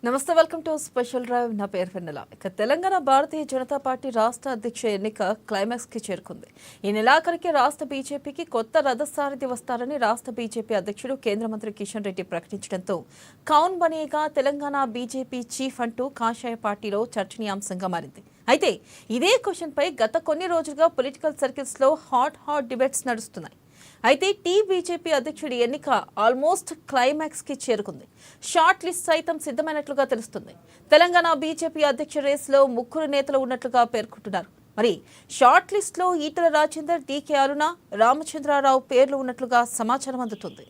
నమస్తే, welcome to special drive. నా పేరు వెన్నెల. తెలంగాణ భారతీయ జనతా పార్టీ రాష్ట్ర అధ్యక్ష ఎన్నిక క్లైమాక్స్ కి చేరుకుంది. ఈ నెలాఖరికి రాష్ట్ర బీజేపీకి కొత్త రథసారథి వస్తారని రాష్ట్ర బీజేపీ అధ్యక్షుడు కేంద్ర మంత్రి కిషన్ రెడ్డి ప్రకటించడంతో కౌన్ బనేగా తెలంగాణ బీజేపీ చీఫ్ అంటూ కాషాయ పార్టీలో చర్చనీయాంశంగా మారింది. అయితే ఇదే క్వశ్చన్ పై గత కొన్ని రోజులుగా పొలిటికల్ సర్కిల్స్ లో హాట్ డిబేట్స్ నడుస్తున్నాయి. అయితే బీజేపీ అధ్యక్షుడి ఎన్నిక ఆల్మోస్ట్ క్లైమాక్స్ కి చేరుకుంది. షార్ట్ లిస్ట్ సైతం సిద్ధమైనట్లుగా తెలుస్తుంది. తెలంగాణ బీజేపీ అధ్యక్ష రేసులో ముగ్గురు నేతలు ఉన్నట్లుగా పేర్కొంటున్నారు. మరి షార్ట్ లిస్ట్ లో ఈటెల రాజేందర్, డీకే అరుణ, రామచంద్రారావు పేర్లు ఉన్నట్లుగా సమాచారం అందుతుంది.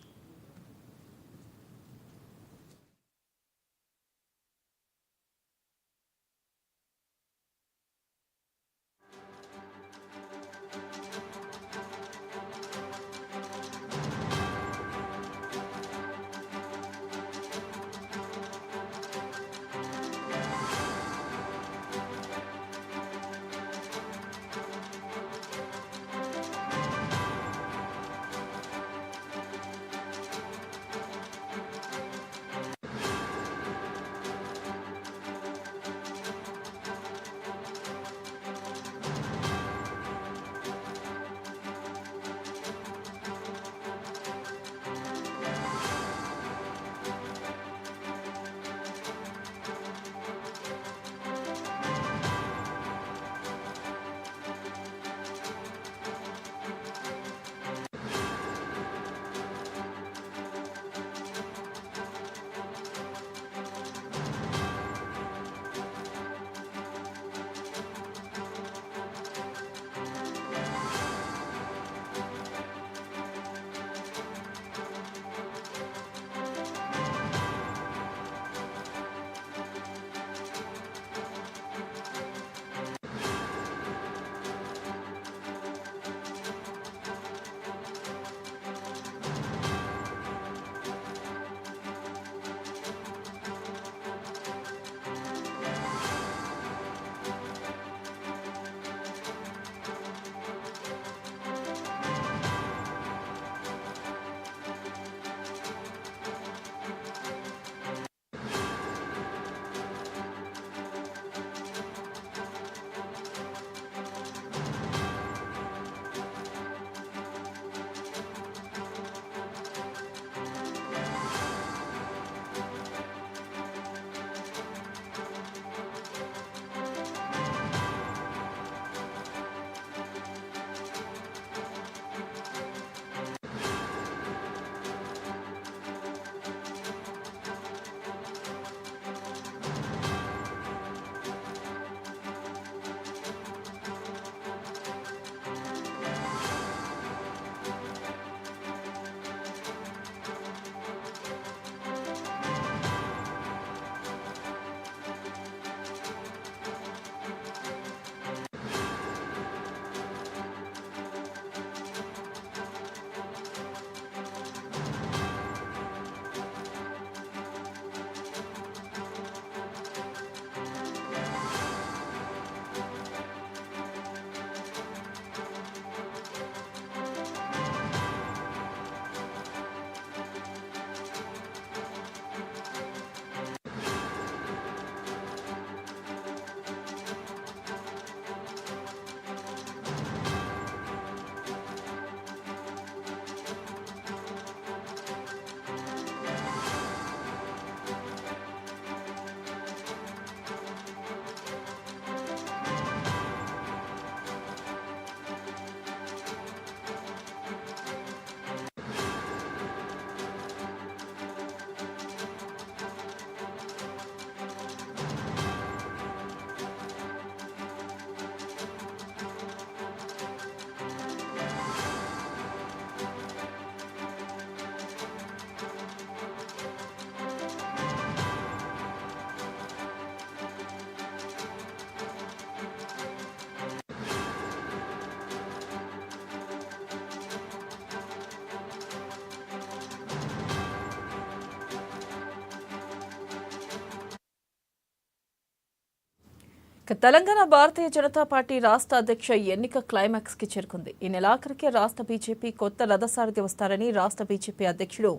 తెలంగాణ భారతీయ జనతా పార్టీ రాష్ట్ర అధ్యక్ష ఎన్నిక క్లైమాక్స్ కి చేరుకుంది. ఈ నెలాఖరికే రాష్ట్ర బీజేపీ కొత్త రథసారథి వస్తారని రాష్ట్ర బీజేపీ అధ్యక్షుడు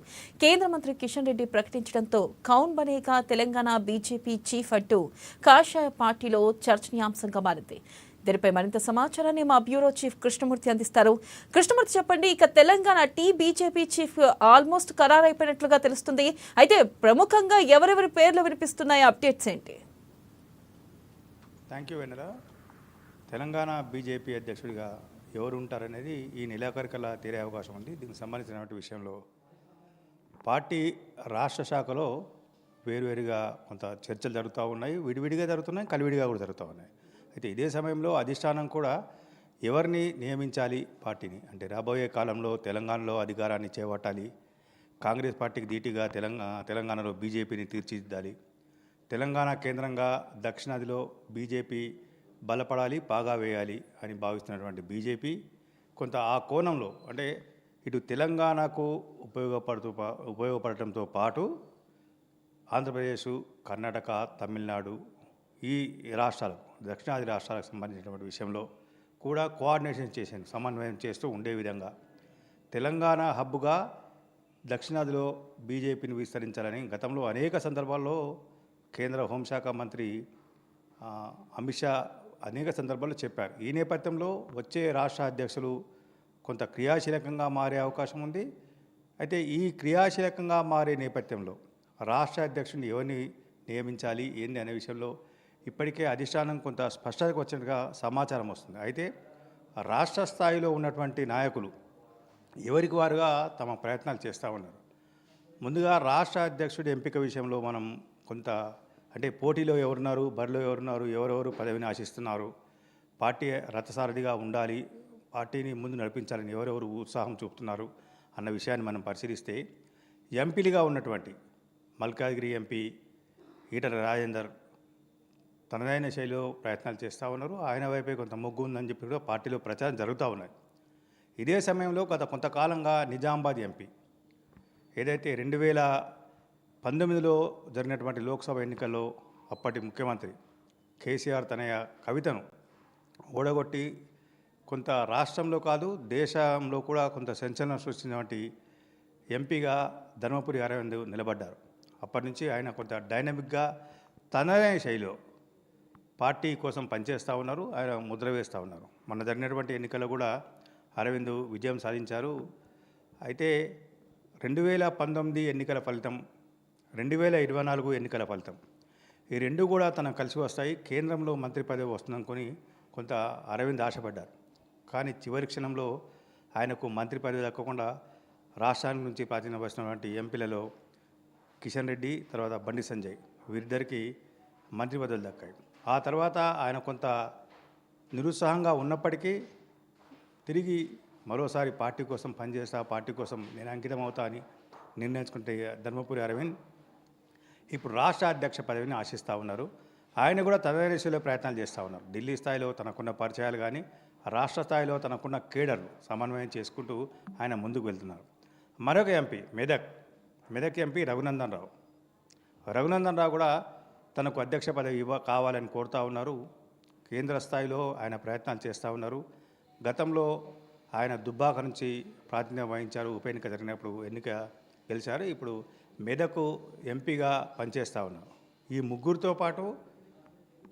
కేంద్ర మంత్రి కిషన్ రెడ్డి ప్రకటించడంతో కౌన్ బనేగా తెలంగాణ బీజేపీ చీఫ్ అంటూ కాషాయ పార్టీలో చర్చనీయాంశంగా మారింది. దీనిపై మరింత సమాచారాన్ని మా బ్యూరో చీఫ్ కృష్ణమూర్తి అందిస్తారు. కృష్ణమూర్తి చెప్పండి, ఇక తెలంగాణ బీజేపీ చీఫ్ ఆల్మోస్ట్ ఖరారైపోయినట్లుగా తెలుస్తుంది. అయితే ప్రముఖంగా ఎవరెవరి పేర్లు వినిపిస్తున్నాయి, అప్డేట్స్ ఏంటి? Thank you Vennela. Telangana BJP అధ్యక్షుడిగా ఎవరు ఉంటారనేది ఈ నెలాఖరికల్లా తీరే అవకాశం ఉంది. దీనికి సంబంధించినటువంటి విషయంలో పార్టీ రాష్ట్ర శాఖలో వేరువేరుగా కొంత చర్చలు జరుగుతూ ఉన్నాయి. విడివిడిగా జరుగుతున్నాయి, కలివిడిగా కూడా జరుగుతూ ఉన్నాయి. అయితే ఇదే సమయంలో అధిష్టానం కూడా ఎవరిని నియమించాలి పార్టీని, అంటే రాబోయే కాలంలో తెలంగాణలో అధికారాన్ని చేపట్టాలి, కాంగ్రెస్ పార్టీకి ధీటుగా తెలంగాణలో బీజేపీని తీర్చిదిద్దాలి, తెలంగాణ కేంద్రంగా దక్షిణాదిలో బీజేపీ బలపడాలి, పాగా వేయాలి అని భావిస్తున్నటువంటి బీజేపీ కొంత ఆ కోణంలో అంటే ఇటు తెలంగాణకు ఉపయోగపడటంతో పాటు ఆంధ్రప్రదేశ్, కర్ణాటక, తమిళనాడు ఈ రాష్ట్రాలకు, దక్షిణాది రాష్ట్రాలకు సంబంధించినటువంటి విషయంలో కూడా కోఆర్డినేషన్ చేసి సమన్వయం చేస్తూ ఉండే విధంగా తెలంగాణ హబ్గా దక్షిణాదిలో బీజేపీని విస్తరించాలని గతంలో అనేక సందర్భాల్లో కేంద్ర హోంశాఖ మంత్రి అమిత్ షా అనేక సందర్భాల్లో చెప్పారు. ఈ నేపథ్యంలో వచ్చే రాష్ట్ర అధ్యక్షులు కొంత క్రియాశీలకంగా మారే అవకాశం ఉంది. అయితే ఈ క్రియాశీలకంగా మారే నేపథ్యంలో రాష్ట్ర అధ్యక్షుడిని ఎవరిని నియమించాలి ఏంది అనే విషయంలో ఇప్పటికే అధిష్టానం కొంత స్పష్టతకు వచ్చినట్టుగా సమాచారం వస్తుంది. అయితే రాష్ట్ర స్థాయిలో ఉన్నటువంటి నాయకులు ఎవరికి వారుగా తమ ప్రయత్నాలు చేస్తూ ఉన్నారు. ముందుగా రాష్ట్ర అధ్యక్షుడి ఎంపిక విషయంలో మనం కొంత అంటే పోటీలో ఎవరున్నారు, బరిలో ఎవరున్నారు, ఎవరెవరు పదవిని ఆశిస్తున్నారు, పార్టీ రథసారథిగా ఉండాలి, పార్టీని ముందు నడిపించాలని ఎవరెవరు ఉత్సాహం చూపుతున్నారు అన్న విషయాన్ని మనం పరిశీలిస్తే ఎంపీలుగా ఉన్నటువంటి మల్కాజ్గిరి ఎంపీ ఈటల రాజేందర్ తనదైన శైలిలో ప్రయత్నాలు చేస్తూ ఉన్నారు. ఆయన వైపే కొంత మొగ్గు ఉందని చెప్పి కూడా పార్టీలో ప్రచారం జరుగుతూ ఉన్నది. ఇదే సమయంలో గత కొంతకాలంగా నిజామాబాద్ ఎంపీ ఏదైతే 2019లో జరిగినటువంటి లోక్సభ ఎన్నికల్లో అప్పటి ముఖ్యమంత్రి కేసీఆర్ తనయ కవితను ఓడగొట్టి కొంత రాష్ట్రంలో కాదు దేశంలో కూడా కొంత సంచలనం సృష్టించినటువంటి ఎంపీగా ధర్మపురి అరవింద్ నిలబడ్డారు. అప్పటి నుంచి ఆయన కొంత డైనమిక్గా తనదైన శైలిలో పార్టీ కోసం పనిచేస్తూ ఉన్నారు, ఆయన ముద్ర వేస్తూ ఉన్నారు. మొన్న జరిగినటువంటి ఎన్నికల్లో కూడా అరవింద్ విజయం సాధించారు. అయితే 2019 ఎన్నికల ఫలితం, 2024 ఎన్నికల ఫలితం ఈ రెండు కూడా తనకు కలిసి వస్తాయి, కేంద్రంలో మంత్రి పదవి వస్తుందనుకొని కొంత అరవింద్ ఆశపడ్డారు. కానీ చివరి క్షణంలో ఆయనకు మంత్రి పదవి దక్కకుండా రాష్ట్రానికి నుంచి ప్రాచీన వస్తున్నటువంటి ఎంపీలలో కిషన్ రెడ్డి, తర్వాత బండి సంజయ్ వీరిద్దరికి మంత్రి పదవులు దక్కాయి. ఆ తర్వాత ఆయన కొంత నిరుత్సాహంగా ఉన్నప్పటికీ తిరిగి మరోసారి పార్టీ కోసం పనిచేస్తా, పార్టీ కోసం నేను అంకితం అవుతా అని నిర్ణయించుకుంటే ధర్మపురి అరవింద్ ఇప్పుడు రాష్ట్ర అధ్యక్ష పదవిని ఆశిస్తూ ఉన్నారు. ఆయన కూడా తనదైన దిశలో ప్రయత్నాలు చేస్తూ ఉన్నారు. ఢిల్లీ స్థాయిలో తనకున్న పరిచయాలు కానీ రాష్ట్ర స్థాయిలో తనకున్న కేడర్లు సమన్వయం చేసుకుంటూ ఆయన ముందుకు వెళ్తున్నారు. మరొక ఎంపీ మెదక్ ఎంపీ రఘునందన్ రావు కూడా తనకు అధ్యక్ష పదవి కావాలని కోరుతూ ఉన్నారు. కేంద్ర స్థాయిలో ఆయన ప్రయత్నాలు చేస్తూ ఉన్నారు. గతంలో ఆయన దుబ్బాక నుంచి ప్రాతినిధ్యం వహించారు, ఉప ఎన్నిక జరిగినప్పుడు ఎన్నిక గెలిచారు. ఇప్పుడు మెదక్ ఎంపీగా పనిచేస్తూ ఉన్నారు. ఈ ముగ్గురితో పాటు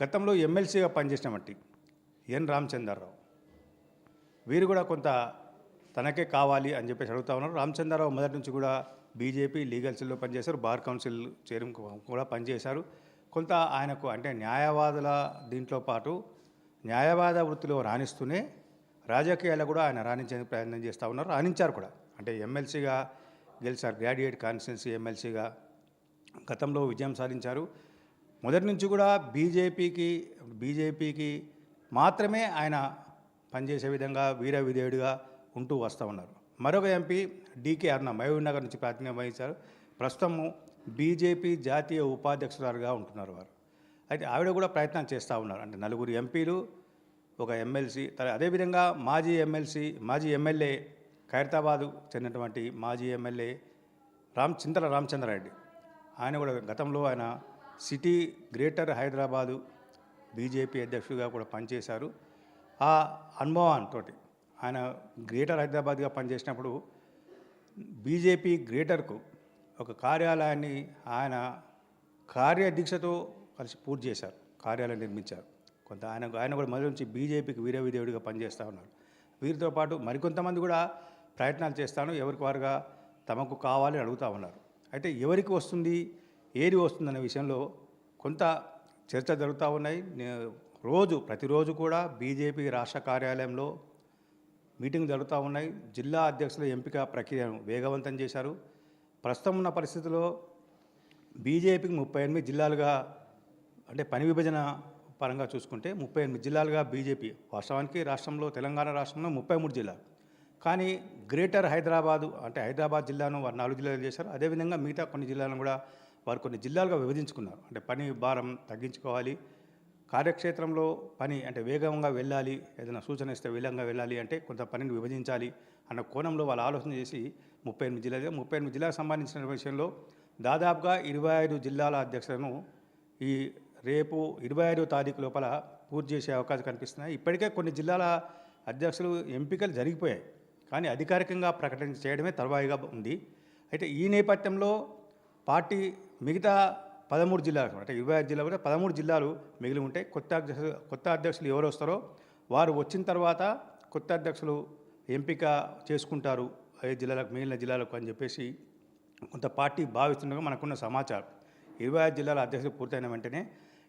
గతంలో ఎమ్మెల్సీగా పనిచేసినటువంటి ఎన్ రామచంద్రరావు వీరు కూడా కొంత తనకే కావాలి అని చెప్పేసి అడుగుతూ ఉన్నారు. రామచంద్రరావు మొదటి నుంచి కూడా బీజేపీ లీగల్ సెల్లో పనిచేశారు, బార్ కౌన్సిల్ చైర్మన్ కూడా పనిచేశారు. కొంత ఆయనకు అంటే న్యాయవాదుల దీంట్లో పాటు న్యాయవాద వృత్తిలో రాణిస్తూనే రాజకీయాల్లో కూడా ఆయన రాణించేందుకు ప్రయత్నం చేస్తూ ఉన్నారు. రాణించారు కూడా, అంటే ఎమ్మెల్సీగా గెలిచారు, గ్రాడ్యుయేట్ కాన్స్టిట్యున్సీ ఎమ్మెల్సీగా గతంలో విజయం సాధించారు. మొదటి నుంచి కూడా బీజేపీకి మాత్రమే ఆయన పనిచేసే విధంగా వీర విధేయుడిగా ఉంటూ వస్తూ ఉన్నారు. మరొక ఎంపీ డీకే అరుణ మహబూబ్ నగర్ నుంచి ప్రాతినిధ్యం వహించారు. ప్రస్తుతము బీజేపీ జాతీయ ఉపాధ్యక్షురాలుగా ఉంటున్నారు వారు. అయితే ఆవిడ కూడా ప్రయత్నం చేస్తూ ఉన్నారు. అంటే నలుగురు ఎంపీలు, ఒక ఎమ్మెల్సీ, అదేవిధంగా మాజీ ఎమ్మెల్యే ఖైరతాబాదు చెందినటువంటి మాజీ ఎమ్మెల్యే చింతల రామచంద్రారెడ్డి, ఆయన కూడా గతంలో ఆయన సిటీ గ్రేటర్ హైదరాబాదు బీజేపీ అధ్యక్షుడిగా కూడా పనిచేశారు. ఆ అనుభవంతో ఆయన గ్రేటర్ హైదరాబాద్గా పనిచేసినప్పుడు బీజేపీ గ్రేటర్కు ఒక కార్యాలయాన్ని ఆయన కార్యదీక్షతో కలిసి పూర్తి చేశారు, కార్యాలయం నిర్మించారు. కొంత ఆయన కూడా మొదటి నుంచి బీజేపీకి వీరవిధేయుడిగా పనిచేస్తూ ఉన్నారు. వీరితో పాటు మరికొంతమంది కూడా ప్రయత్నాలు చేస్తాను, ఎవరికి వారుగా తమకు కావాలని అడుగుతూ ఉన్నారు. అయితే ఎవరికి వస్తుంది, ఏది వస్తుందనే విషయంలో కొంత చర్చ జరుగుతూ ఉన్నాయి. ప్రతిరోజు కూడా బీజేపీ రాష్ట్ర కార్యాలయంలో మీటింగ్ జరుగుతూ ఉన్నాయి. జిల్లా అధ్యక్షుల ఎంపిక ప్రక్రియను వేగవంతం చేశారు. ప్రస్తుతం ఉన్న పరిస్థితుల్లో బీజేపీకి 38 జిల్లాలుగా, అంటే పని విభజన పరంగా చూసుకుంటే 38 జిల్లాలుగా బీజేపీ, వాస్తవానికి రాష్ట్రంలో తెలంగాణ రాష్ట్రంలో 33 జిల్లాలు, కానీ గ్రేటర్ హైదరాబాదు అంటే హైదరాబాద్ జిల్లాను వారు 4 జిల్లాలు చేశారు. అదేవిధంగా మిగతా కొన్ని జిల్లాలను కూడా వారు కొన్ని జిల్లాలుగా విభజించుకున్నారు. అంటే పని భారం తగ్గించుకోవాలి, కార్యక్షేత్రంలో పని అంటే వేగంగా వెళ్ళాలి, ఏదైనా సూచన ఇస్తే వేగంగా వెళ్ళాలి అంటే కొంత పనిని విభజించాలి అన్న కోణంలో వాళ్ళు ఆలోచన చేసి 38 జిల్లాలకు సంబంధించిన విషయంలో దాదాపుగా 25 జిల్లాల అధ్యక్షులను ఈ రేపు 25వ తారీఖు లోపల పూర్తి చేసే అవకాశం కనిపిస్తున్నాయి. ఇప్పటికే కొన్ని జిల్లాల అధ్యక్షులు ఎంపికలు జరిగిపోయాయి, కానీ అధికారికంగా ప్రకటన చేయడమే తర్వాయిగా ఉంది. అయితే ఈ నేపథ్యంలో పార్టీ మిగతా 13 జిల్లాలు, అంటే 25 జిల్లాలు కూడా 13 జిల్లాలు మిగిలి ఉంటాయి. కొత్త అధ్యక్షులు ఎవరు వస్తారో వారు వచ్చిన తర్వాత కొత్త అధ్యక్షులు ఎంపిక చేసుకుంటారు మిగిలిన జిల్లాలకు అని చెప్పేసి కొంత పార్టీ భావిస్తుండగా మనకున్న సమాచారం. 25 జిల్లాల అధ్యక్షులు పూర్తయిన వెంటనే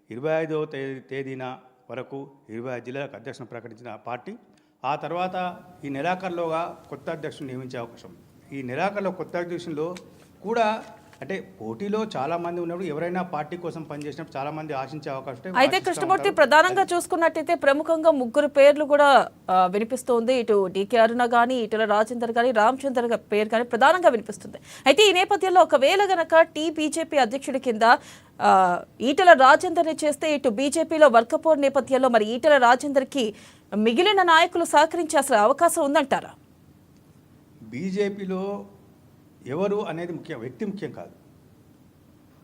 25వ తేదీన వరకు 25 జిల్లాలకు అధ్యక్షులను ప్రకటించిన పార్టీ ఆ తర్వాత ఈ నెలాఖరులోగా కొత్త అధ్యక్షులను నియమించే అవకాశం. ఈ నెలాఖరులో కొత్త అధ్యక్షుల్లో కూడా అంటే పోటీలో చాలా మంది ఉన్నప్పుడు ఎవరైనా పార్టీ కోసం పనిచేసినప్పుడు చాలా మంది ఆశించే అవకాశం. అయితే కృష్ణమూర్తి, ప్రధానంగా చూసుకున్నట్టయితే ప్రముఖంగా 3 పేర్లు కూడా వినిపిస్తోంది. ఇటు డీకే అరుణ కానీ, ఈటెల రాజేందర్ కానీ, రామచందర్ పేరు కానీ ప్రధానంగా వినిపిస్తుంది. అయితే ఈ నేపథ్యంలో ఒకవేళ గనక బీజేపీ అధ్యక్షుడి కింద ఈటెల రాజేందర్ని చేస్తే ఇటు బీజేపీలో వర్కపోర్ నేపథ్యంలో మరి ఈటెల రాజేందర్కి మిగిలిన నాయకులు సహకరించే అసలు అవకాశం ఉందంటారా? బీజేపీలో ఎవరు అనేది వ్యక్తి ముఖ్యం కాదు,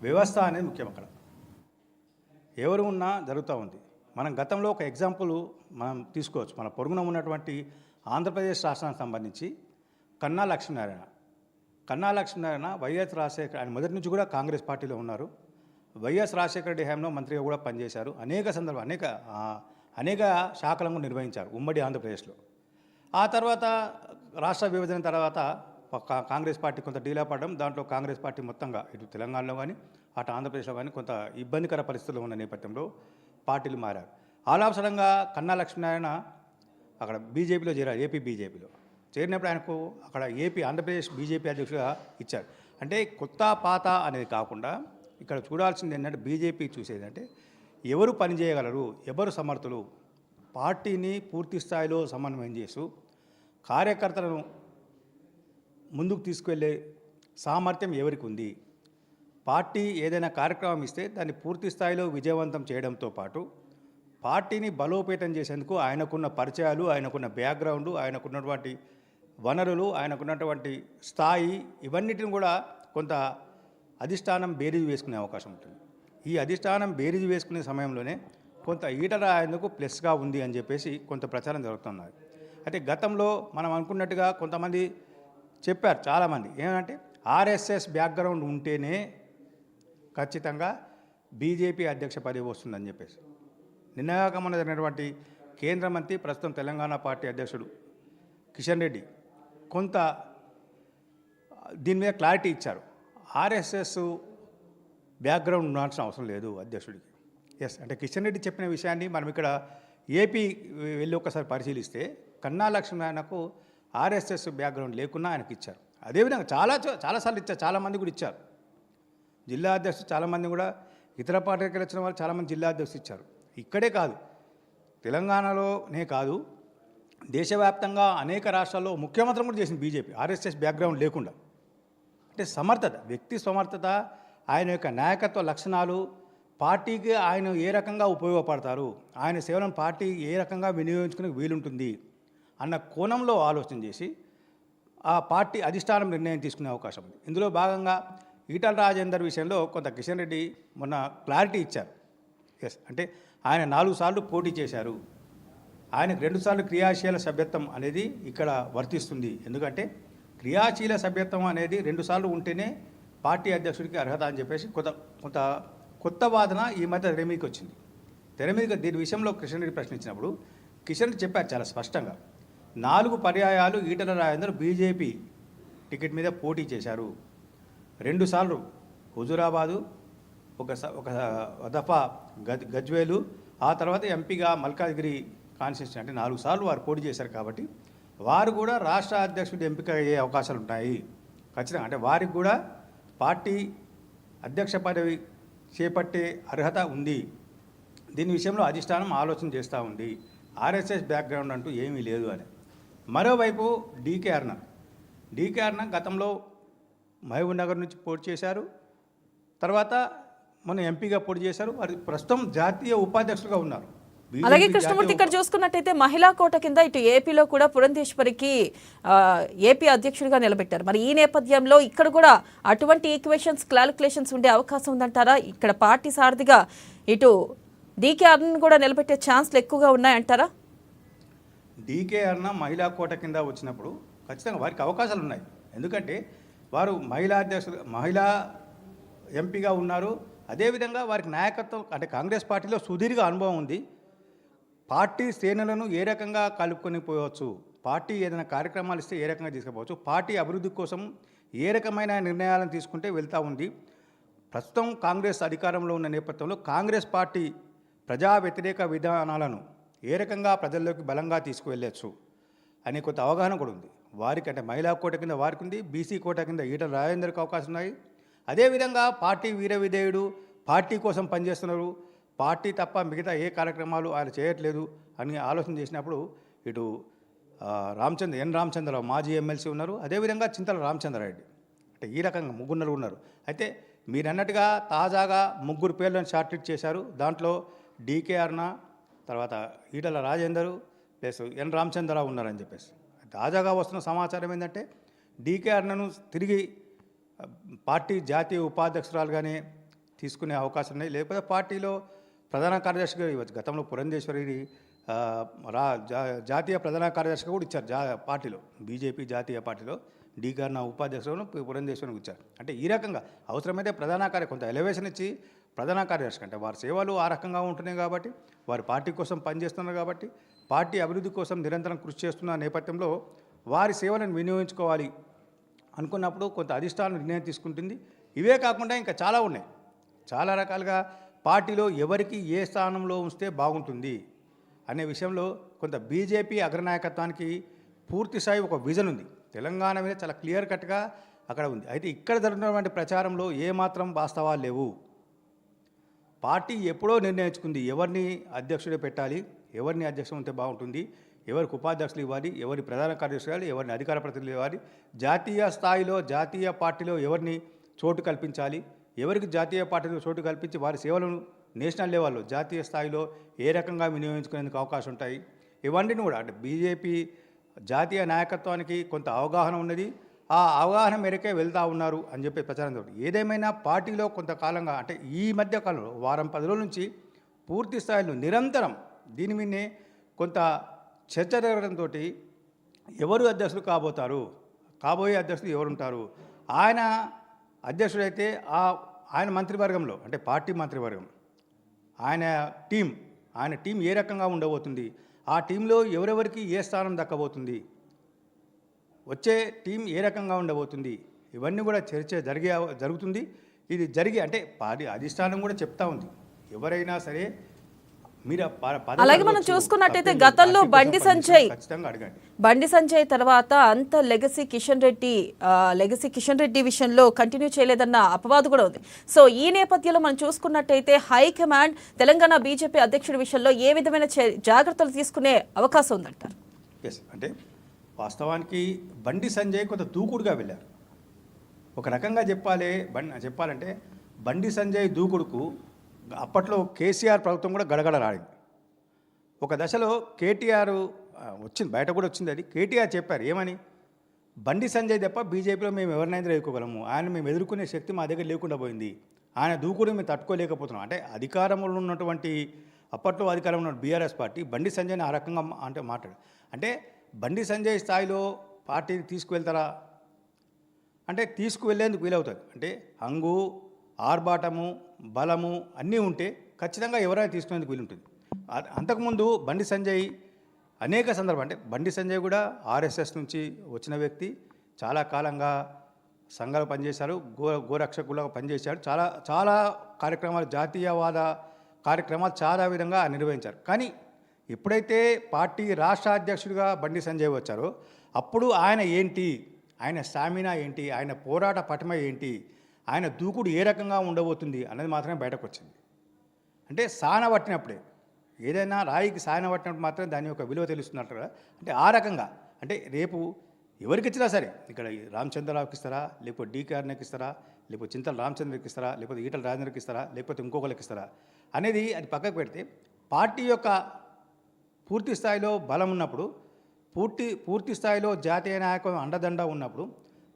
వ్యవస్థ అనేది ముఖ్యం. అక్కడ ఎవరు ఉన్నా జరుగుతూ ఉంది. మనం గతంలో ఒక ఎగ్జాంపుల్ మనం తీసుకోవచ్చు. మన పొరుగున ఉన్నటువంటి ఆంధ్రప్రదేశ్ రాష్ట్రానికి సంబంధించి కన్నా లక్ష్మీనారాయణ వైఎస్ రాజశేఖర్, ఆయన మొదటి నుంచి కూడా కాంగ్రెస్ పార్టీలో ఉన్నారు. వైఎస్ రాజశేఖర రెడ్డి హయాంలో మంత్రిగా కూడా పనిచేశారు. అనేక శాఖలను నిర్వహించారు ఉమ్మడి ఆంధ్రప్రదేశ్లో. ఆ తర్వాత రాష్ట్ర విభజన తర్వాత కాంగ్రెస్ పార్టీ కొంత డీలా పడడం, దాంట్లో కాంగ్రెస్ పార్టీ మొత్తంగా ఇటు తెలంగాణలో కానీ అటు ఆంధ్రప్రదేశ్లో కానీ కొంత ఇబ్బందికర పరిస్థితుల్లో ఉన్న నేపథ్యంలో పార్టీలు మారారు. ఆలాపసరంగా కన్నా లక్ష్మీనారాయణ అక్కడ బీజేపీలో చేరారు. ఏపీ బీజేపీలో చేరినప్పుడు ఆయనకు అక్కడ ఆంధ్రప్రదేశ్ బీజేపీ అధ్యక్షుడిగా ఇచ్చారు. అంటే కొత్త పాత అనేది కాకుండా ఇక్కడ చూడాల్సింది ఏంటంటే బీజేపీ చూసేది అంటే ఎవరు పనిచేయగలరు, ఎవరు సమర్థులు, పార్టీని పూర్తి స్థాయిలో సమన్వయం చేస్తూ కార్యకర్తలను ముందుకు తీసుకువెళ్ళే సామర్థ్యం ఎవరికి ఉంది, పార్టీ ఏదైనా కార్యక్రమం ఇస్తే దాన్ని పూర్తి స్థాయిలో విజయవంతం చేయడంతో పాటు పార్టీని బలోపేతం చేసేందుకు ఆయనకున్న పరిచయాలు, ఆయనకున్న బ్యాక్గ్రౌండ్, ఆయనకున్నటువంటి వనరులు, ఆయనకున్నటువంటి స్థాయి, ఇవన్నిటిని కూడా కొంత అధిష్టానం బేరీజు వేసుకునే అవకాశం ఉంటుంది. ఈ అధిష్టానం బేరీజు వేసుకునే సమయంలోనే కొంత ఈటల ఆయనకు ప్లస్గా ఉంది అని చెప్పేసి కొంత ప్రచారం జరుగుతున్నది. అయితే గతంలో మనం అనుకున్నట్టుగా కొంతమంది చెప్పారు, చాలామంది ఏమంటే ఆర్ఎస్ఎస్ బ్యాక్గ్రౌండ్ ఉంటేనే ఖచ్చితంగా బీజేపీ అధ్యక్ష పదవి వస్తుందని చెప్పేసి. నిన్నగాక మొన్న జరిగినటువంటి కేంద్ర మంత్రి, ప్రస్తుతం తెలంగాణ పార్టీ అధ్యక్షుడు కిషన్ రెడ్డి కొంత దీని మీద క్లారిటీ ఇచ్చారు. ఆర్ఎస్ఎస్ బ్యాక్గ్రౌండ్ ఉండాల్సిన అవసరం లేదు అధ్యక్షుడికి. అంటే కిషన్ రెడ్డి చెప్పిన విషయాన్ని మనం ఇక్కడ ఏపీ వెళ్ళి ఒకసారి పరిశీలిస్తే కన్నా లక్ష్మీనారాయణకు ఆర్ఎస్ఎస్ బ్యాక్గ్రౌండ్ లేకున్నా ఆయనకి ఇచ్చారు. అదేవిధంగా చాలాసార్లు ఇచ్చారు, చాలామంది కూడా ఇచ్చారు. జిల్లా అధ్యక్షులు చాలామంది కూడా ఇతర పార్టీకి వచ్చిన వాళ్ళు చాలామంది జిల్లా అధ్యక్షులు ఇచ్చారు. ఇక్కడే కాదు, తెలంగాణలోనే కాదు, దేశవ్యాప్తంగా అనేక రాష్ట్రాల్లో ముఖ్యమంత్రి కూడా చేసింది బీజేపీ ఆర్ఎస్ఎస్ బ్యాక్గ్రౌండ్ లేకుండా. అంటే సమర్థత, వ్యక్తి సమర్థత, ఆయన యొక్క నాయకత్వ లక్షణాలు, పార్టీకి ఆయన ఏ రకంగా ఉపయోగపడతారు, ఆయన సేవలను పార్టీ ఏ రకంగా వినియోగించుకునే వీలుంటుంది అన్న కోణంలో ఆలోచన చేసి ఆ పార్టీ అధిష్టానం నిర్ణయం తీసుకునే అవకాశం ఉంది. ఇందులో భాగంగా ఈటల రాజేందర్ విషయంలో కొంత కిషన్ రెడ్డి మొన్న క్లారిటీ ఇచ్చారు. అంటే ఆయన 4 సార్లు పోటీ చేశారు. ఆయనకు 2 సార్లు క్రియాశీల సభ్యత్వం అనేది ఇక్కడ వర్తిస్తుంది. ఎందుకంటే క్రియాశీల సభ్యత్వం అనేది 2 సార్లు ఉంటేనే పార్టీ అధ్యక్షుడికి అర్హత అని చెప్పేసి కొత్త వాదన ఈ మధ్య తెర మీదకి వచ్చింది. తెర మీదకి దీని విషయంలో కిషన్ రెడ్డి ప్రశ్నించినప్పుడు కిషన్ రెడ్డి చెప్పారు చాలా స్పష్టంగా, 4 పర్యాయాలు ఈటల రాజేందర్ బీజేపీ టికెట్ మీద పోటీ చేశారు. 2 సార్లు హుజూరాబాదు, ఒక దఫా గజ్వేలు, ఆ తర్వాత ఎంపీగా మల్కాజ్గిరి కాన్స్టిట్యూన్సీ, అంటే 4 సార్లు వారు పోటీ చేశారు. కాబట్టి వారు కూడా రాష్ట్ర అధ్యక్షుడి ఎంపిక అయ్యే అవకాశాలు ఉంటాయి ఖచ్చితంగా. అంటే వారికి కూడా పార్టీ అధ్యక్ష పదవి చేపట్టే అర్హత ఉంది. దీని విషయంలో అధిష్టానం ఆలోచన చేస్తూ ఉంది. ఆర్ఎస్ఎస్ బ్యాక్గ్రౌండ్ అంటూ ఏమీ లేదు అని. మరోవైపు డీకే అరుణ గతంలో మహబూబ్ నగర్ నుంచి పోటీ చేశారు. తర్వాత మన ఎంపీగా పోటీ చేశారు. వారు ప్రస్తుతం జాతీయ ఉపాధ్యక్షులుగా ఉన్నారు. అలాగే కృష్ణమూర్తి, ఇక్కడ చూసుకున్నట్టయితే మహిళా కోట కింద ఇటు ఏపీలో కూడా పురంధేశ్వరికి ఏపీ అధ్యక్షుడిగా నిలబెట్టారు. మరి ఈ నేపథ్యంలో ఇక్కడ కూడా అటువంటి ఈక్వేషన్స్, క్యాలిక్యులేషన్స్ ఉండే అవకాశం ఉందంటారా? ఇక్కడ పార్టీ సారథిగా ఇటు డీకే అరుణ్ కూడా నిలబెట్టే ఛాన్స్లు ఎక్కువగా ఉన్నాయంటారా? డీకే అరుణ మహిళా కోట కింద వచ్చినప్పుడు ఖచ్చితంగా వారికి అవకాశాలు ఉన్నాయి. ఎందుకంటే వారు మహిళా ఎంపీగా ఉన్నారు. అదేవిధంగా వారికి నాయకత్వం, అంటే కాంగ్రెస్ పార్టీలో సుదీర్ఘ అనుభవం ఉంది. పార్టీ శ్రేణులను ఏ రకంగా కలుపుకొని పోవచ్చు, పార్టీ ఏదైనా కార్యక్రమాలు ఇస్తే ఏ రకంగా తీసుకుపోవచ్చు, పార్టీ అభివృద్ధి కోసం ఏ రకమైన నిర్ణయాలను తీసుకుంటే వెళ్తూ ఉంది. ప్రస్తుతం కాంగ్రెస్ అధికారంలో ఉన్న నేపథ్యంలో కాంగ్రెస్ పార్టీ ప్రజా వ్యతిరేక విధానాలను ఏ రకంగా ప్రజల్లోకి బలంగా తీసుకువెళ్ళచ్చు అనే కొంత అవగాహన కూడా ఉంది వారికి. అంటే మహిళా కోట కింద వారికి ఉంది, బీసీ కోట కింద ఈటల రాజేందర్కి అవకాశం ఉన్నాయి. అదేవిధంగా పార్టీ వీర విధేయుడు, పార్టీ కోసం పనిచేస్తున్నారు, పార్టీ తప్ప మిగతా ఏ కార్యక్రమాలు ఆయన చేయట్లేదు అని ఆలోచన చేసినప్పుడు ఇటు రామచంద్రరావు మాజీ ఎమ్మెల్సీ ఉన్నారు. అదేవిధంగా చింతల రామచంద్రారెడ్డి, అంటే ఈ రకంగా ముగ్గురు ఉన్నారు. అయితే మీరు అన్నట్టుగా తాజాగా 3 పేర్లను షార్ట్లిస్ట్ చేశారు. దాంట్లో డీకే అరుణ, తర్వాత ఈటల రాజేందర్ ప్లస్ రామచంద్రరావు ఉన్నారని చెప్పేసి. తాజాగా వస్తున్న సమాచారం ఏంటంటే డీకే అరుణను తిరిగి పార్టీ జాతీయ ఉపాధ్యక్షురాలుగానే తీసుకునే అవకాశం ఉన్నాయి. లేకపోతే పార్టీలో ప్రధాన కార్యదర్శిగా ఇవ్వచ్చు. గతంలో పురంధేశ్వరి జాతీయ ప్రధాన కార్యదర్శిగా కూడా ఇచ్చారు పార్టీలో, బీజేపీ జాతీయ పార్టీలో డీకే అరుణ ఉపాధ్యక్షులను పురంధేశ్వరిని ఇచ్చారు. అంటే ఈ రకంగా అవసరమైతే కొంత ఎలివేషన్ ఇచ్చి ప్రధాన కార్యదర్శి, అంటే వారి సేవలు ఆ రకంగా ఉంటున్నాయి కాబట్టి, వారి పార్టీ కోసం పనిచేస్తున్నారు కాబట్టి, పార్టీ అభివృద్ధి కోసం నిరంతరం కృషి చేస్తున్న నేపథ్యంలో వారి సేవలను వినియోగించుకోవాలి అనుకున్నప్పుడు కొంత అధిష్టానం నిర్ణయం తీసుకుంటుంది. ఇవే కాకుండా ఇంకా చాలా ఉన్నాయి. చాలా రకాలుగా పార్టీలో ఎవరికి ఏ స్థానంలో ఉంచితే బాగుంటుంది అనే విషయంలో కొంత బీజేపీ అగ్రనాయకత్వానికి పూర్తి స్థాయి ఒక విజన్ ఉంది. తెలంగాణ మీద చాలా క్లియర్ కట్గా అక్కడ ఉంది. అయితే ఇక్కడ జరుగుతున్నటువంటి ప్రచారంలో ఏమాత్రం వాస్తవాలు లేవు. పార్టీ ఎప్పుడో నిర్ణయించుకుంది ఎవరిని అధ్యక్షుడు పెట్టాలి, ఎవరిని అధ్యక్షుడు ఉంటే బాగుంటుంది, ఎవరికి ఉపాధ్యక్షులు ఇవ్వాలి, ఎవరి ప్రధాన కార్యదర్శి ఇవ్వాలి, ఎవరిని అధికార ప్రతినిధులు ఇవ్వాలి, జాతీయ స్థాయిలో జాతీయ పార్టీలో ఎవరిని చోటు కల్పించాలి, ఎవరికి జాతీయ పార్టీలో చోటు కల్పించి వారి సేవలను నేషనల్ లెవెల్లో జాతీయ స్థాయిలో ఏ రకంగా వినియోగించుకునేందుకు అవకాశం ఉంటాయి, ఇవన్నీ కూడా అంటే బీజేపీ జాతీయ నాయకత్వానికి కొంత అవగాహన ఉన్నది. ఆ అవగాహన మేరకే వెళ్తూ ఉన్నారు అని చెప్పి ప్రచారం జరుగుతుంది. ఏదేమైనా పార్టీలో కొంతకాలంగా, అంటే ఈ మధ్య కాలంలో వారం 10 రోజుల నుంచి పూర్తి స్థాయిలో నిరంతరం దీని మీదనే కొంత చర్చ జరగడంతో ఎవరు అధ్యక్షులు కాబోయే అధ్యక్షులు ఎవరుంటారు, ఆయన అధ్యక్షుడైతే ఆయన మంత్రివర్గంలో, అంటే పార్టీ మంత్రివర్గం, ఆయన టీం ఏ రకంగా ఉండబోతుంది, ఆ టీంలో ఎవరెవరికి ఏ స్థానం దక్కబోతుంది, వచ్చే టీం ఏ రకంగా ఉండబోతుంది, ఇవన్నీ కూడా చర్చ జరుగుతుంది. ఇది అంటే పార్టీ అధిష్టానం కూడా చెప్తా ఉంది, ఎవరైనా సరే మీరు అలాగే మనం చూసుకున్నట్టయితే గతంలో బండి సంజయ్ తర్వాత అంత లెగసీ కిషన్ రెడ్డి విషయంలో కంటిన్యూ చేయలేదన్న అపవాదు కూడా ఉంది. సో ఈ నేపథ్యంలో మనం చూసుకున్నట్టయితే హైకమాండ్ తెలంగాణ బీజేపీ అధ్యక్షుడి విషయంలో ఏ విధమైన జాగ్రత్తలు తీసుకునే అవకాశం ఉందంటారు? అంటే వాస్తవానికి బండి సంజయ్ కొంత దూకుడుగా వెళ్ళారు. ఒక రకంగా చెప్పాలంటే బండి సంజయ్ దూకుడుకు అప్పట్లో కేసీఆర్ ప్రభుత్వం కూడా గడగడలాడింది. ఒక దశలో కేటీఆర్ బయట కూడా వచ్చింది. అది కేటీఆర్ చెప్పారు ఏమని, బండి సంజయ్ తప్ప బీజేపీలో మేము ఎవరినైనా ఎదుర్కోగలము, ఆయన మేము ఎదుర్కొనే శక్తి మా దగ్గర లేకుండా పోయింది, ఆయన దూకుడు మేము తట్టుకోలేకపోతున్నాం. అంటే అధికారంలో ఉన్నటువంటి అప్పట్లో అధికారంలో ఉన్న బీఆర్ఎస్ పార్టీ బండి సంజయ్ని ఆ రకంగా అంటే బండి సంజయ్ స్థాయిలో పార్టీని తీసుకువెళ్తారా అంటే తీసుకువెళ్ళేందుకు వీలవుతుంది. అంటే హంగు, ఆర్భాటము, బలము అన్నీ ఉంటే ఖచ్చితంగా ఎవరైనా తీసుకునేందుకు వీలుంటుంది. అంతకుముందు బండి సంజయ్ అనేక సందర్భాలు అంటే బండి సంజయ్ కూడా ఆర్ఎస్ఎస్ నుంచి వచ్చిన వ్యక్తి, చాలా కాలంగా సంఘాలు పనిచేశారు, గోరక్షకులుగా పనిచేశారు, చాలా చాలా కార్యక్రమాలు, జాతీయవాద కార్యక్రమాలు చాలా విధంగా నిర్వహించారు. కానీ ఎప్పుడైతే పార్టీ రాష్ట్ర అధ్యక్షుడిగా బండి సంజయ్ వచ్చారో అప్పుడు ఆయన ఏంటి, ఆయన స్టామినా ఏంటి, ఆయన పోరాట పటిమ ఏంటి, ఆయన దూకుడు ఏ రకంగా ఉండబోతుంది అన్నది మాత్రమే బయటకు వచ్చింది. అంటే సాన పట్టినప్పుడే, ఏదైనా రాయికి సాన పట్టినప్పుడు మాత్రం దాని యొక్క విలువ తెలుస్తున్నట్టు కదా. అంటే ఆ రకంగా అంటే రేపు ఎవరికి ఇచ్చినా సరే, ఇక్కడ రామచంద్రరావుకి ఇస్తారా, లేకపోతే డీకేఆర్కి ఇస్తారా, లేకపోతే చింతల రామచంద్రకి ఇస్తారా, లేకపోతే ఈటల రాజేంద్రకి ఇస్తారా, లేకపోతే ఇంకొకరికి ఇస్తారా అనేది అది పక్కకు పెడితే, పార్టీ యొక్క పూర్తి స్థాయిలో బలం ఉన్నప్పుడు, పూర్తి స్థాయిలో జాతీయ నాయకులు అండదండ ఉన్నప్పుడు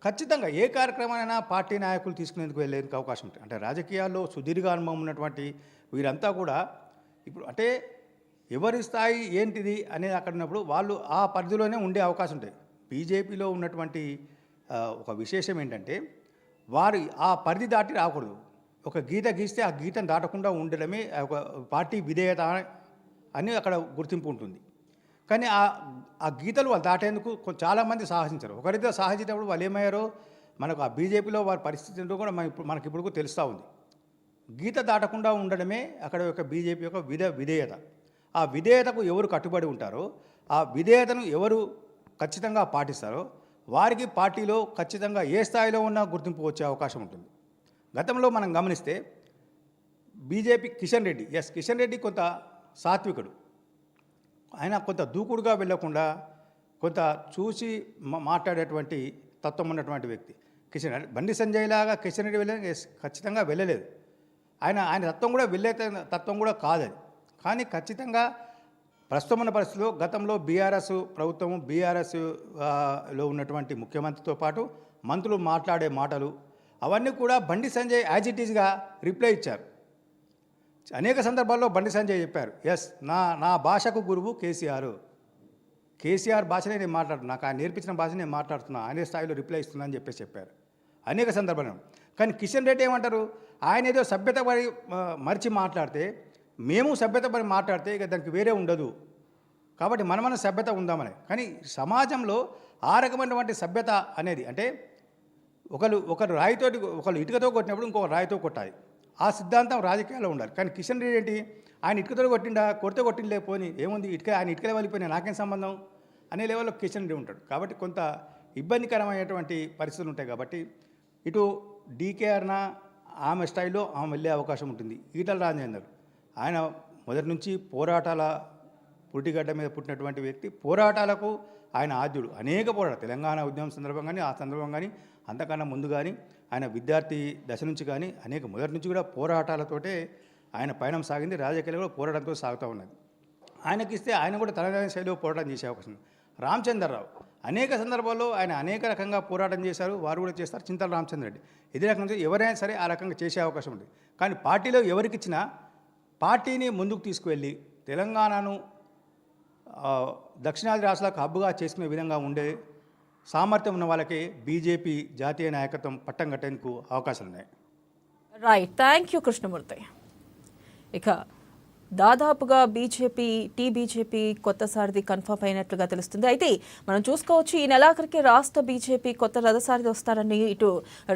ఖచ్చితంగా ఏ కార్యక్రమానైనా పార్టీ నాయకులు తీసుకునేందుకు వెళ్ళేందుకు అవకాశం ఉంటుంది. అంటే రాజకీయాల్లో సుదీర్ఘ అనుభవం ఉన్నటువంటి వీరంతా కూడా ఇప్పుడు అంటే ఎవరి స్థాయి ఏంటిది అనేది అక్కడ ఉన్నప్పుడు వాళ్ళు ఆ పరిధిలోనే ఉండే అవకాశం ఉంటుంది. బీజేపీలో ఉన్నటువంటి ఒక విశేషం ఏంటంటే వారు ఆ పరిధి దాటి రాకూడదు. ఒక గీత గీస్తే ఆ గీతను దాటకుండా ఉండడమే ఒక పార్టీ విధేయత అని అక్కడ గుర్తింపు ఉంటుంది. కానీ ఆ గీతలు వాళ్ళు దాటేందుకు చాలామంది సాహసించారు. ఒకరితో సాహసించినప్పుడు వాళ్ళు ఏమయ్యారో మనకు ఆ బీజేపీలో వారి పరిస్థితి ఏంటో కూడా మనకి ఇప్పుడు తెలుస్తూ ఉంది. గీత దాటకుండా ఉండడమే అక్కడ యొక్క బీజేపీ యొక్క విధేయత. ఆ విధేయతకు ఎవరు కట్టుబడి ఉంటారో, ఆ విధేయతను ఎవరు ఖచ్చితంగా పాటిస్తారో వారికి పార్టీలో ఖచ్చితంగా ఏ స్థాయిలో ఉన్నా గుర్తింపు వచ్చే అవకాశం ఉంటుంది. గతంలో మనం గమనిస్తే బీజేపీ కిషన్ రెడ్డి కొంత సాత్వికుడు, ఆయన కొంత దూకుడుగా వెళ్ళకుండా కొంత చూసి మాట్లాడేటువంటి తత్వం ఉన్నటువంటి వ్యక్తి బండి సంజయ్ లాగా కిషన్ రెడ్డి ఖచ్చితంగా వెళ్ళలేదు. ఆయన తత్వం కూడా వెళ్ళే తత్వం కూడా కాదది. కానీ ఖచ్చితంగా ప్రస్తుతం ఉన్న పరిస్థితుల్లో గతంలో బీఆర్ఎస్ ప్రభుత్వం, బీఆర్ఎస్లో ఉన్నటువంటి ముఖ్యమంత్రితో పాటు మంత్రులు మాట్లాడే మాటలు అవన్నీ కూడా Bandi Sanjay as it ఈజ్గా reply ఇచ్చారు. అనేక సందర్భాల్లో బండి సంజయ్ చెప్పారు, నా భాషకు గురువు కేసీఆర్ భాషనే నేను మాట్లాడుతున్నా, నాకు ఆయన నేర్పించిన భాష నేను మాట్లాడుతున్నా, అనే స్థాయిలో రిప్లై ఇస్తున్నా అని చెప్పారు అనేక సందర్భాలు. కానీ కిషన్ రెడ్డి ఏమంటారు, ఆయన ఏదో సభ్యత మరిచి మాట్లాడితే, మేము సభ్యత పడి మాట్లాడితే ఇక దానికి వేరే ఉండదు, కాబట్టి మనమన్న సభ్యత ఉందామని. కానీ సమాజంలో ఆ రకమైనటువంటి సభ్యత అనేది అంటే ఒకరు రాయితోటి, ఒకరు ఇటుకతో కొట్టినప్పుడు ఇంకొక రాయితో కొట్టాలి, ఆ సిద్ధాంతం రాజకీయాల్లో ఉండాలి. కానీ కిషన్ రెడ్డి ఏంటి, ఆయన ఇటుకతో కొట్టిండే పోని ఏముంది, ఆయన ఇటుకలే వెళ్ళిపోయినా నాకేం సంబంధం అనే లెవెల్లో కిషన్ రెడ్డి ఉంటాడు. కాబట్టి కొంత ఇబ్బందికరమైనటువంటి పరిస్థితులు ఉంటాయి. కాబట్టి ఇటు డీకేఆర్నా ఆమె స్టైల్లో ఆమె వెళ్ళే అవకాశం ఉంటుంది. ఈటల రాజేందర్ ఆయన మొదటి నుంచి పోరాటాల పుట్టిగడ్డ మీద పుట్టినటువంటి వ్యక్తి, పోరాటాలకు ఆయన ఆద్యుడు. అనేక పోరాటాలు తెలంగాణ ఉద్యమం సందర్భం కానీ, ఆ సందర్భం కానీ, అంతకన్నా ముందు కానీ, ఆయన విద్యార్థి దశ నుంచి కానీ మొదటి నుంచి కూడా పోరాటాలతోటే ఆయన పయనం సాగింది. రాజకీయాలు కూడా పోరాటంతో సాగుతూ ఉన్నది. ఆయనకిస్తే ఆయన కూడా తనదైన శైలిలో పోరాటం చేసే అవకాశం ఉంది. రామచంద్రరావు అనేక సందర్భాల్లో ఆయన అనేక రకంగా పోరాటం చేశారు, వారు కూడా చేస్తారు. చింతల రామచంద్రరెడ్డి ఇదే రకంగా ఎవరైనా సరే ఆ రకంగా చేసే అవకాశం ఉంది. కానీ పార్టీలో ఎవరికిచ్చినా పార్టీని ముందుకు తీసుకువెళ్ళి తెలంగాణను దక్షిణాది రాష్ట్రాలకు హబ్బుగా చేసుకునే విధంగా ఉండే సామర్థ్యం ఉన్న వాళ్ళకి బీజేపీ జాతీయ నాయకత్వం పట్టం కట్టేందుకు అవకాశాలు ఉన్నాయి. Right, thank you Krishnamurthy. ఇక దాదాపుగా బీజేపీ కొత్త సారథి కన్ఫర్మ్ అయినట్లుగా తెలుస్తుంది. అయితే మనం చూసుకోవచ్చు, ఈ నెలాఖరికి రాష్ట్ర బీజేపీ కొత్త రథసారథి వస్తారని ఇటు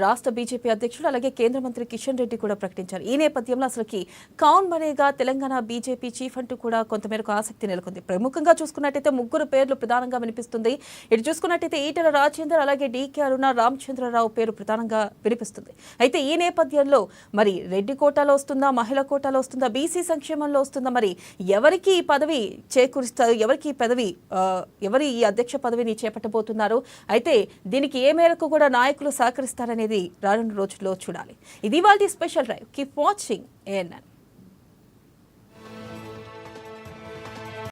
రాష్ట్ర బీజేపీ అధ్యక్షుడు అలాగే కేంద్ర మంత్రి కిషన్ రెడ్డి కూడా ప్రకటించారు. ఈ నేపథ్యంలో అసలుకి కౌన్ బనేగా తెలంగాణ బీజేపీ చీఫ్ అంటూ కూడా కొంతమేరకు ఆసక్తి నెలకొంది. ప్రముఖంగా చూసుకున్నట్టయితే ముగ్గురు పేర్లు ప్రధానంగా వినిపిస్తుంది. ఇటు చూసుకున్నట్టయితే ఈటల రాజేందర్ అలాగే డీకే అరుణ రామచంద్రరావు పేరు ప్రధానంగా వినిపిస్తుంది. అయితే ఈ నేపథ్యంలో మరి రెడ్డి కోటాలో వస్తుందా, మహిళా కోటాలో వస్తుందా, బీసీ సంక్షేమంలో వస్తుందా, మరి ఎవరికి ఈ పదవి చేకూరుస్తారు, ఎవరి ఈ అధ్యక్ష పదవిని చేపట్టబోతున్నారు, అయితే దీనికి ఏ మేరకు కూడా నాయకులు సహకరిస్తారనేది రానున్న రోజుల్లో చూడాలి. ఇది వాళ్ళ special drive. Keep watching ANN.